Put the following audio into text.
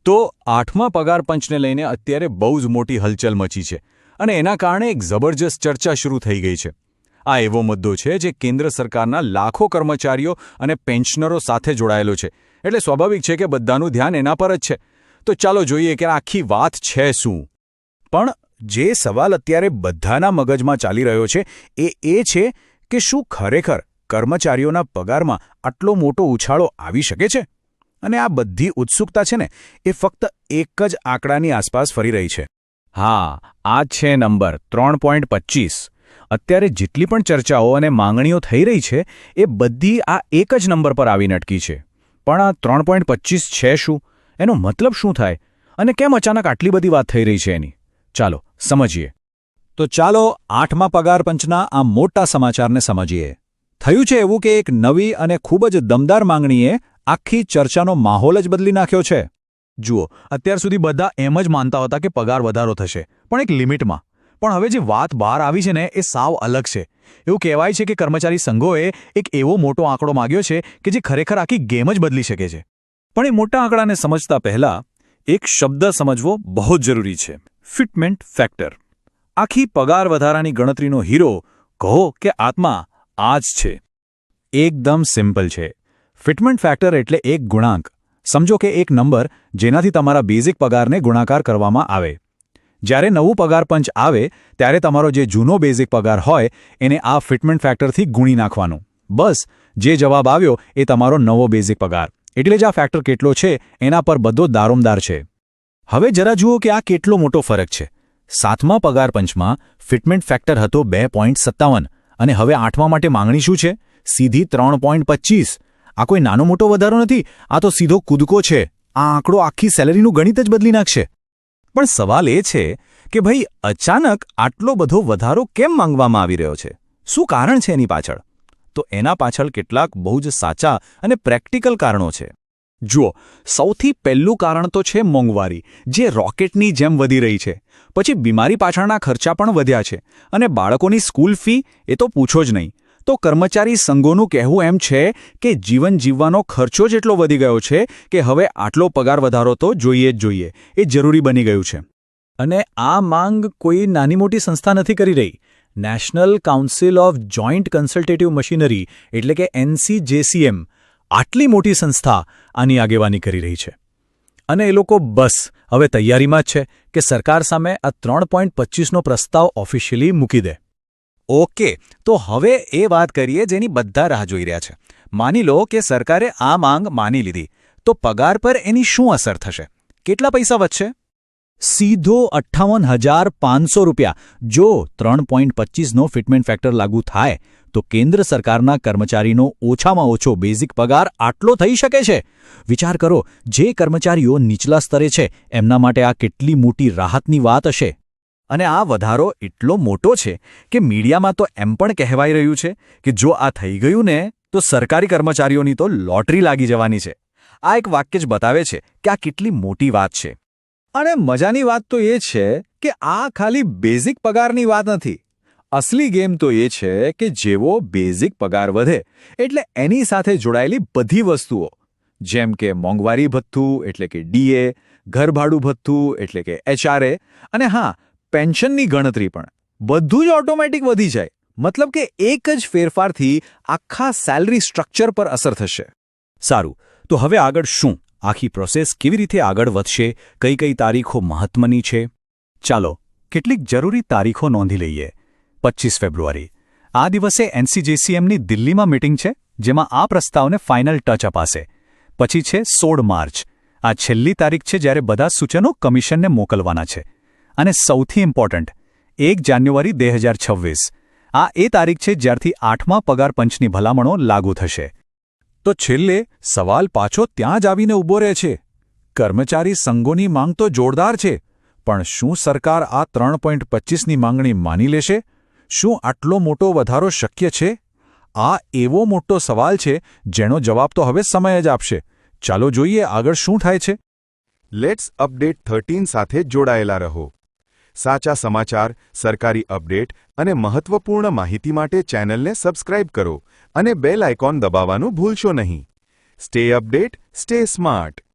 તો 8મા પગાર પંચને લઈને અત્યારે બહુ જ મોટી હલચલ મચી છે અને એના કારણે એક જબરજસ્ત ચર્ચા શરૂ થઈ ગઈ છે. આ એવો મુદ્દો છે જે કેન્દ્ર સરકારના લાખો કર્મચારીઓ અને પેન્શનરો સાથે જોડાયેલો છે, એટલે સ્વાભાવિક છે કે બધાનું ધ્યાન એના પર જ છે. તો ચાલો જોઈએ કે આખી વાત છે શું. પણ જે સવાલ અત્યારે બધાના મગજમાં ચાલી રહ્યો છે એ છે કે શું ખરેખર કર્મચારીઓના પગારમાં આટલો મોટો ઉછાળો આવી શકે છે? અને આ બધી ઉત્સુકતા છે ને એ ફક્ત એક જ આંકડાની આસપાસ ફરી રહી છે. હા, આ છે નંબર 3.25. અત્યારે જેટલી પણ ચર્ચાઓ અને માંગણીઓ થઈ રહી છે એ બધી આ એક જ નંબર પર આવીને અટકી છે. પણ આ 3.25 છે શું? એનો મતલબ શું થાય? અને કેમ અચાનક આટલી બધી વાત થઈ રહી છે એની? ચાલો સમજીએ. તો ચાલો 8મા પગાર પંચના આ મોટા સમાચારને સમજીએ. થયું છે એવું કે એક નવી અને ખૂબ જ દમદાર માંગણીએ આખી ચર્ચાનો માહોલ જ બદલી નાખ્યો છે. જુઓ, અત્યાર સુધી બધા એમ જ માનતા હતા કે પગાર વધારો થશે, પણ એક લિમિટમાં. પણ હવે જે વાત બહાર આવી છે ને એ સાવ અલગ છે. એવું કહેવાય છે કે કર્મચારી સંઘોએ એક એવો મોટો આંકડો માંગ્યો છે કે જે ખરેખર આખી ગેમ જ બદલી શકે છે. પણ એ મોટા આંકડાને સમજતા પહેલા એક શબ્દ સમજવો બહુ જ જરૂરી છે: ફિટમેન્ટ ફેક્ટર. આખી પગાર વધારાની ગણતરીનો હીરો કહો કે આત્મા આ જ છે. એકદમ સિમ્પલ છે. ફિટમેન્ટ ફેક્ટર એટલે એક ગુણાંક. સમજો કે એક નંબર જેનાથી તમારા બેઝિક પગારને ગુણાકાર કરવામાં આવે. જ્યારે નવું પગાર પંચ આવે ત્યારે તમારો જે જૂનો બેઝિક પગાર હોય એને આ ફિટમેન્ટ ફેક્ટરથી ગુણી નાખવાનું. બસ, જે જવાબ આવ્યો એ તમારો નવો બેઝિક પગાર. એટલે જ આ ફેક્ટર કેટલો છે એના પર બધો દારોમદાર છે. હવે જરા જુઓ કે આ કેટલો મોટો ફરક છે. 7મા પગાર પંચમાં ફિટમેન્ટ ફેક્ટર હતો 2.57 અને હવે 8મા માટે માંગણી શું છે? સીધી 3.25. આ કોઈ નાનો મોટો વધારો નથી, આ તો સીધો કૂદકો છે. આ આંકડો આખી સેલેરીનું ગણિત જ બદલી નાખશે. પણ સવાલ એ છે કે ભાઈ, અચાનક આટલો બધો વધારો કેમ માંગવામાં આવી રહ્યો છે? શું કારણ છે એની પાછળ? તો એના પાછળ કેટલાક બહુ જ સાચા અને પ્રેક્ટિકલ કારણો છે. જુઓ, સૌથી પહેલું કારણ તો છે મોંઘવારી, જે રોકેટની જેમ વધી રહી છે. પછી બીમારી પાછળના ખર્ચા પણ વધ્યા છે અને બાળકોની સ્કૂલ ફી એ તો પૂછો જ નહીં. તો કર્મચારી સંઘોનું કહેવું એમ છે કે જીવન જીવવાનો ખર્ચો જ એટલો વધી ગયો છે કે હવે આટલો પગાર વધારો તો જોઈએ જ જોઈએ. એ જરૂરી બની ગયું છે. અને આ માંગ કોઈ નાની મોટી સંસ્થા નથી કરી રહી. National council of joint consultative machinery એટલે કે NCJCM, આટલી મોટી સંસ્થા આની આગેવાની કરી રહી છે. અને એ લોકો બસ હવે તૈયારીમાં જ છે કે સરકાર સામે આ 3.25નો પ્રસ્તાવ ઓફિશિયલી મૂકી દે. ઓકે, તો હવે એ વાત કરીએ જેની બધા રાહ જોઈ રહ્યા છે. માની લો કે સરકારે આ માંગ માની લીધી, તો પગાર પર એની શું અસર થશે? કેટલા પૈસા વધશે? સીધો 58,500 રૂપિયા. જો 3.25નો ફિટમેન્ટ ફેક્ટર લાગુ થાય તો કેન્દ્ર સરકારના કર્મચારીનો ઓછામાં ઓછો બેઝિક પગાર આટલો થઈ શકે છે. વિચાર કરો, જે કર્મચારીઓ નીચલા સ્તરે છે એમના માટે આ કેટલી મોટી રાહતની વાત હશે. અને આ વધારો એટલો મોટો છે કે મીડિયામાં તો એમ પણ કહેવાઈ રહ્યું છે કે જો આ થઈ ગયું ને તો સરકારી કર્મચારીઓની તો લોટરી લાગી જવાની છે. આ એક વાક્ય જ બતાવે છે કે આ કેટલી મોટી વાત છે. અને મજાની વાત તો એ છે કે આ ખાલી બેઝિક પગારની વાત નથી. અસલી ગેમ તો એ છે કે જેવો બેઝિક પગાર વધે એટલે એની સાથે જોડાયેલી બધી વસ્તુઓ, જેમ કે મોંઘવારી ભથ્થું એટલે કે DA, ઘરભાડું ભથ્થું એટલે કે HRA, અને હા, પેન્શનની ગણતરી પણ, બધું જ ઓટોમેટિક વધી જાય. મતલબ કે એક જ ફેરફારથી આખા સેલરી સ્ટ્રક્ચર પર અસર થશે. સારું, તો હવે આગળ શું? આખી પ્રોસેસ કેવી રીતે આગળ વધશે? કઈ કઈ તારીખો મહત્વની છે? ચાલો કેટલીક જરૂરી તારીખો નોંધી લઈએ. 25 ફેબ્રુઆરી. આ દિવસે NCJCMની દિલ્હીમાં મીટિંગ છે જેમાં આ પ્રસ્તાવને ફાઇનલ ટચ અપાશે. પછી છે 16 માર્ચ. આ છેલ્લી તારીખ છે જ્યારે બધા સૂચનો કમિશનને મોકલવાના છે. અને સૌથી ઇમ્પોર્ટન્ટ 1 જાન્યુઆરી 2026. આ એ તારીખ છે જ્યારથી 8મા પગાર પંચની ભલામણો લાગુ થશે. તો છેલ્લે સવાલ પાછો ત્યાં જ આવીને ઊભો રહે છે. કર્મચારી સંઘોની માંગ તો જોરદાર છે, પણ શું સરકાર આ 3.25ની માંગણી માની લેશે? શું આટલો મોટો વધારો શક્ય છે? આ એવો મોટો સવાલ છે જેનો જવાબ તો હવે સમય જ આપશે. ચાલો જોઈએ આગળ શું થાય છે. લેટ્સ અપડેટ 13 સાથે જોડાયેલા રહો. સાચા સમાચાર, સરકારી અપડેટ અને મહત્વપૂર્ણ માહિતી માટે ચેનલને સબસ્ક્રાઇબ કરો અને બેલ આઇકોન દબાવવાનું ભૂલશો નહીં. Stay update, stay smart.